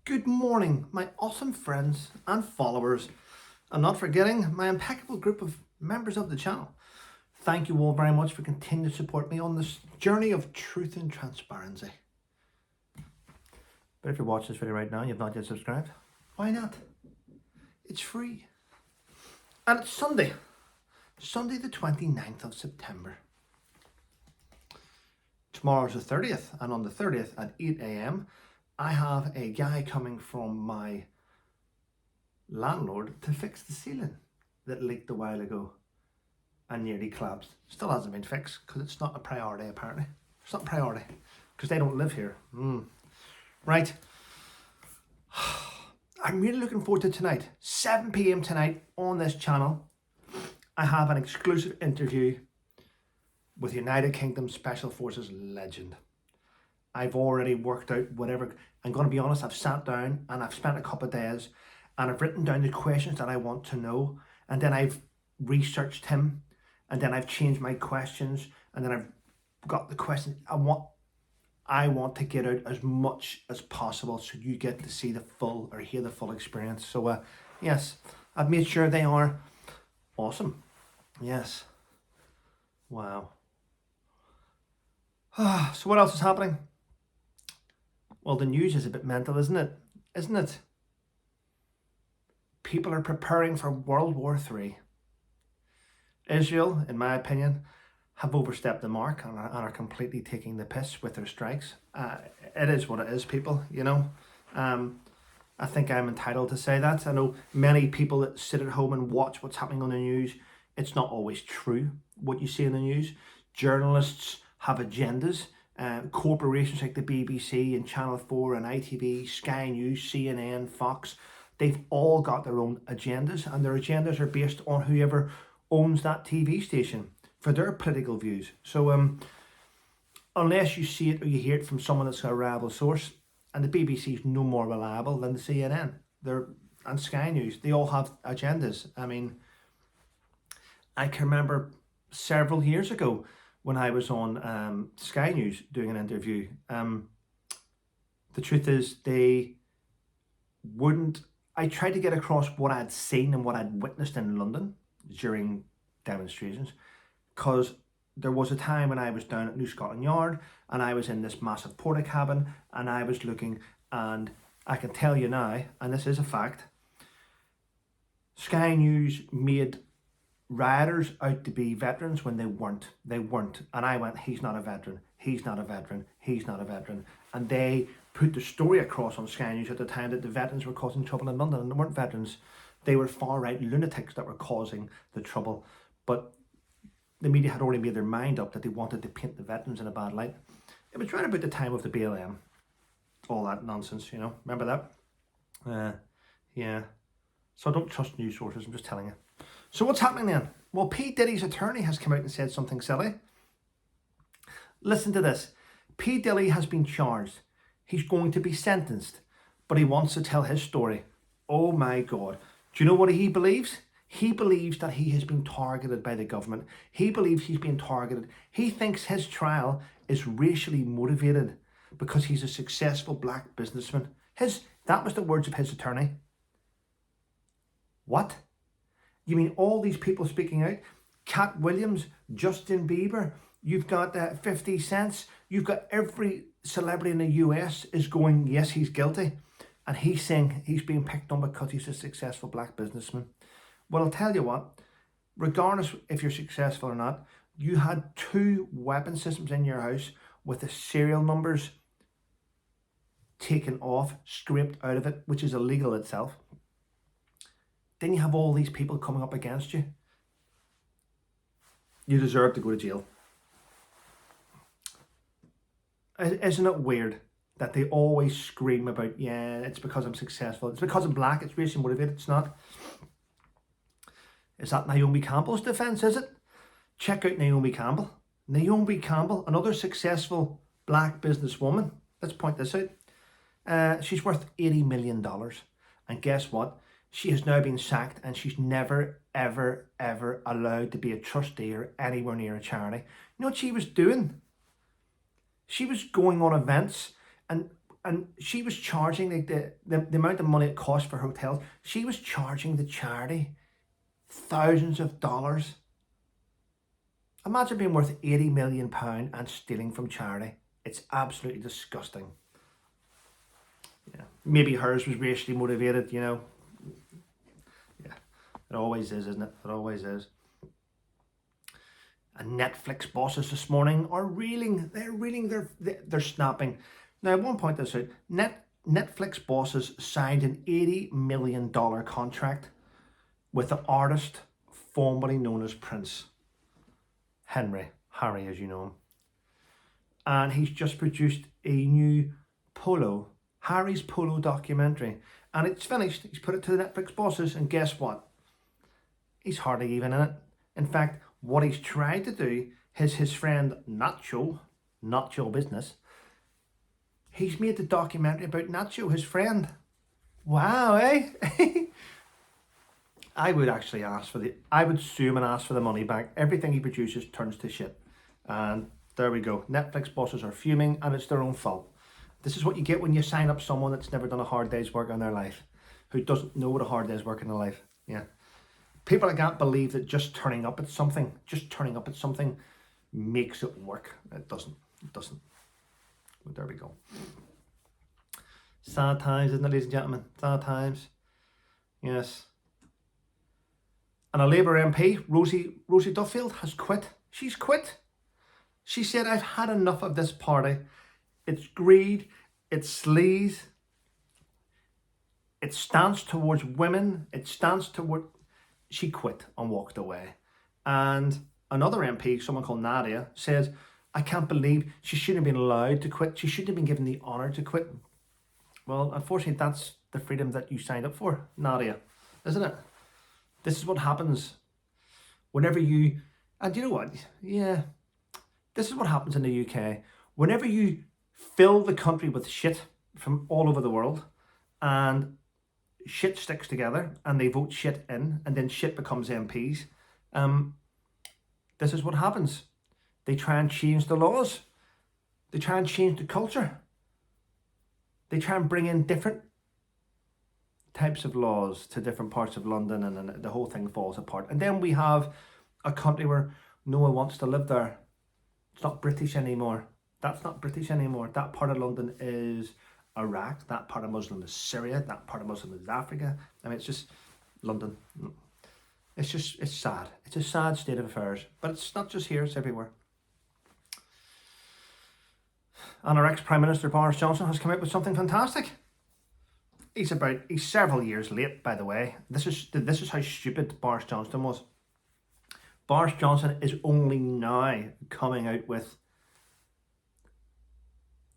Good morning, my awesome friends and followers, and not forgetting my impeccable group of members of the channel. Thank you all very much for continuing to support me on this journey of truth and transparency. But if you're watching this video right now and you've not yet subscribed, why not? It's free. And it's Sunday the 29th of September. Tomorrow's the 30th, and on the 30th at 8 a.m. I have a guy coming from my landlord to fix the ceiling that leaked a while ago and nearly collapsed. Still hasn't been fixed because it's not a priority apparently. It's not a priority because they don't live here. Right. I'm really looking forward to tonight. 7 p.m. tonight on this channel. I have an exclusive interview with United Kingdom Special Forces legend. I've already worked out whatever. I'm going to be honest, I've sat down and I've spent a couple of days and I've written down the questions that I want to know, and then I've researched him, and then I've changed my questions, and then I've got the questions. I want to get out as much as possible so you get to see the full or hear the full experience. So yes, I've made sure they are awesome. Yes. Wow. So what else is happening? Well, the news is a bit mental, isn't it? Isn't it? People are preparing for World War III. Israel, in my opinion, have overstepped the mark and are completely taking the piss with their strikes. It is what it is, people, you know. I think I'm entitled to say that. I know many people that sit at home and watch what's happening on the news. It's not always true, what you see in the news. Journalists have agendas. Corporations like the BBC and Channel 4 and ITV, Sky News, CNN, Fox, they've all got their own agendas, and their agendas are based on whoever owns that TV station for their political views. So unless you see it or you hear it from someone that's got a reliable source, and the BBC is no more reliable than the CNN and Sky News, they all have agendas. I mean, I can remember several years ago when I was on Sky News doing an interview. The truth is, I tried to get across what I'd seen and what I'd witnessed in London during demonstrations, because there was a time when I was down at New Scotland Yard and I was in this massive porta cabin and I was looking, and I can tell you now, and this is a fact, Sky News made rioters out to be veterans when they weren't. And I went, he's not a veteran, he's not a veteran, he's not a veteran. And they put the story across on Sky News at the time that the veterans were causing trouble in London, and they weren't veterans. They were far-right lunatics that were causing the trouble. But the media had already made their mind up that they wanted to paint the veterans in a bad light. It was right about the time of the BLM. All that nonsense, you know. Remember that? Yeah. So I don't trust news sources, I'm just telling you. So what's happening then? Well, P. Diddy's attorney has come out and said something silly. Listen to this. P. Diddy has been charged. He's going to be sentenced, but he wants to tell his story. Oh my God. Do you know what he believes? He believes that he has been targeted by the government. He believes he's been targeted. He thinks his trial is racially motivated because he's a successful black businessman. That was the words of his attorney. What? You mean all these people speaking out? Cat Williams, Justin Bieber, you've got 50 Cent, you've got every celebrity in the US is going, yes, he's guilty. And he's saying he's being picked on because he's a successful black businessman. Well, I'll tell you what, regardless if you're successful or not, you had 2 weapon systems in your house with the serial numbers taken off, scraped out of it, which is illegal itself. Then you have all these people coming up against you. You deserve to go to jail. Isn't it weird that they always scream about, yeah, it's because I'm successful, it's because I'm black, it's racially motivated? It's not. Is that Naomi Campbell's defense, is it? Check out Naomi Campbell. Naomi Campbell, another successful black businesswoman. Let's point this out. She's worth $80 million. And guess what? She has now been sacked, and she's never, ever, ever allowed to be a trustee or anywhere near a charity. You know what she was doing? She was going on events and and she was charging the amount of money it cost for hotels. She was charging the charity thousands of dollars. Imagine being worth £80 million and stealing from charity. It's absolutely disgusting. Yeah, maybe hers was racially motivated, you know. Yeah, it always is, isn't it? It always is. And Netflix bosses this morning are reeling. They're reeling. They're snapping. Now, I want to point this out. Netflix bosses signed an $80 million contract with the artist formerly known as Prince. Harry, as you know him. And he's just produced a new Harry's Polo documentary. And it's finished. He's put it to the Netflix bosses, and guess what? He's hardly even in it. In fact, what he's trying to do is his friend Nacho, Not Your Business, he's made the documentary about Nacho, his friend. Wow, eh? I would actually I would sue him and ask for the money back. Everything he produces turns to shit. And there we go. Netflix bosses are fuming, and it's their own fault. This is what you get when you sign up someone that's never done a hard day's work in their life, who doesn't know what a hard day's work in their life. Yeah. People, I can't believe that just turning up at something makes it work. It doesn't. But there we go. Sad times, isn't it, ladies and gentlemen? Sad times. Yes. And a Labour MP, Rosie Duffield, has quit. She's quit. She said, I've had enough of this party. It's greed. It's sleaze. It stands towards women. It stands toward... She quit and walked away. And another MP, someone called Nadia, says, I can't believe she shouldn't have been allowed to quit. She shouldn't have been given the honour to quit. Well, unfortunately, that's the freedom that you signed up for, Nadia, isn't it? This is what happens whenever you... And you know what? Yeah, this is what happens in the UK. Whenever you fill the country with shit from all over the world, and shit sticks together and they vote shit in, and then shit becomes MPs. This is what happens. They try and change the laws. They try and change the culture. They try and bring in different types of laws to different parts of London, and then the whole thing falls apart. And then we have a country where no one wants to live there. It's not British anymore. That's not British anymore. That part of London is Iraq, that part of Muslim is Syria, that part of Muslim is Africa. I mean, it's just London. It's sad. It's a sad state of affairs. But it's not just here, it's everywhere. And our ex-Prime Minister Boris Johnson has come out with something fantastic. He's several years late, by the way. This is how stupid Boris Johnson was. Boris Johnson is only now coming out with,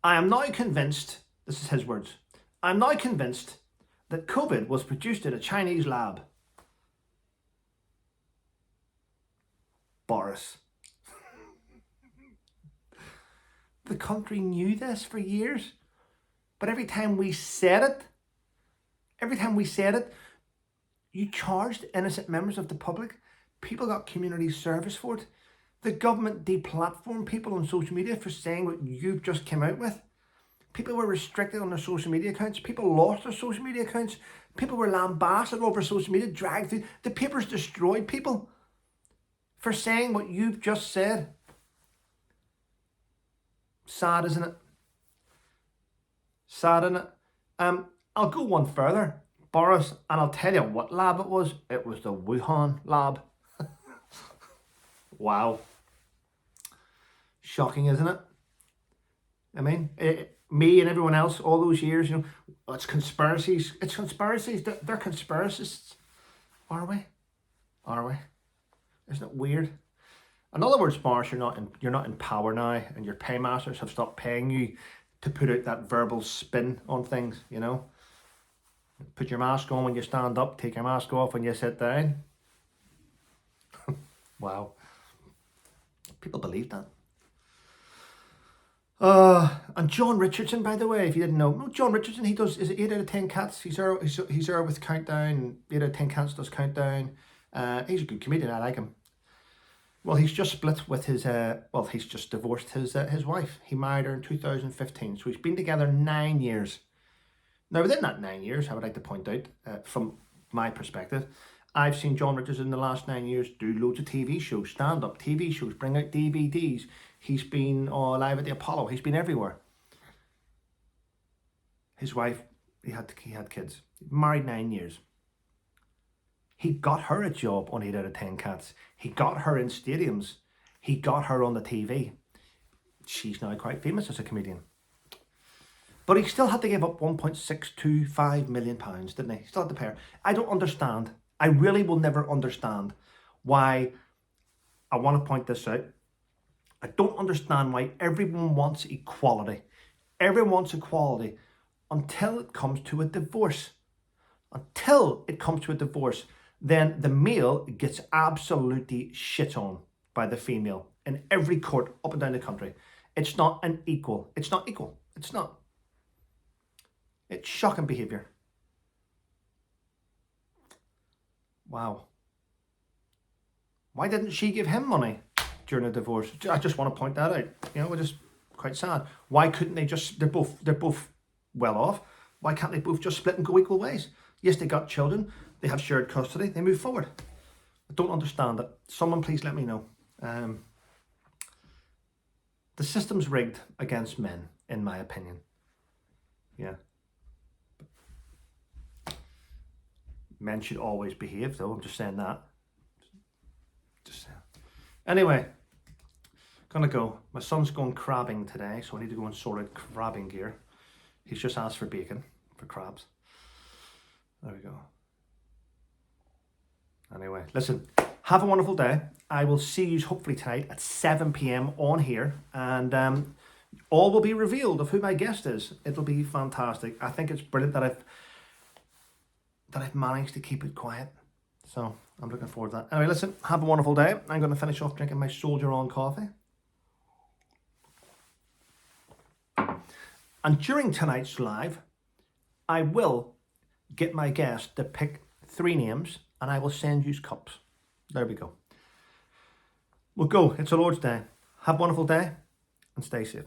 I am now convinced, this is his words, I'm now convinced that COVID was produced in a Chinese lab. Boris. The country knew this for years. But every time we said it, you charged innocent members of the public. People got community service for it. The government deplatformed people on social media for saying what you've just come out with. People were restricted on their social media accounts. People lost their social media accounts. People were lambasted over social media, dragged through. The papers destroyed people for saying what you've just said. Sad, isn't it? Sad, isn't it? I'll go one further, Boris, and I'll tell you what lab it was. It was the Wuhan lab. Wow. Shocking, isn't it? I mean, me and everyone else, all those years, you know, it's conspiracies. It's conspiracies. They're conspiracists. Are we? Are we? Isn't it weird? In other words, Boris, you're not in power now, and your paymasters have stopped paying you to put out that verbal spin on things, you know. Put your mask on when you stand up, take your mask off when you sit down. Wow. People believe that. And John Richardson, by the way, if you didn't know, no, John Richardson, he does, is it 8 out of 10 Cats? He's there with Countdown, 8 out of 10 Cats does Countdown. He's a good comedian, I like him. Well, he's just split with his, he's just divorced his wife. He married her in 2015, so he's been together 9 years. Now, within that 9 years, I would like to point out, from my perspective, I've seen John Richards in the last 9 years do loads of TV shows, stand-up TV shows, bring out DVDs. He's been live at the Apollo. He's been everywhere. His wife, he had kids. Married 9 years. He got her a job on 8 out of 10 Cats. He got her in stadiums. He got her on the TV. She's now quite famous as a comedian. But he still had to give up £1.625 million, didn't he? He still had to pay her. I don't understand. I really will never understand why. I want to point this out. I don't understand why everyone wants equality. Everyone wants equality until it comes to a divorce. Until it comes to a divorce, then the male gets absolutely shit on by the female in every court up and down the country. It's not an equal. It's not equal. It's not. It's shocking behaviour. Wow. Why didn't she give him money during the divorce? I just want to point that out. You know, we're just quite sad. Why couldn't they just, they're both well off. Why can't they both just split and go equal ways? Yes, they got children. They have shared custody. They move forward. I don't understand it. Someone please let me know. The system's rigged against men, in my opinion. Yeah. Men should always behave, though. I'm just saying that. Just saying. Anyway, gonna go. My son's going crabbing today, so I need to go and sort out crabbing gear. He's just asked for bacon, for crabs. There we go. Anyway, listen, have a wonderful day. I will see you hopefully tonight at 7 p.m. on here, and all will be revealed of who my guest is. It'll be fantastic. I think it's brilliant that I've managed to keep it quiet. So I'm looking forward to that. Anyway, listen, have a wonderful day. I'm going to finish off drinking my Soldier On coffee. And during tonight's live, I will get my guest to pick 3 names and I will send you cups. There we go. We'll go. It's a Lord's Day. Have a wonderful day and stay safe.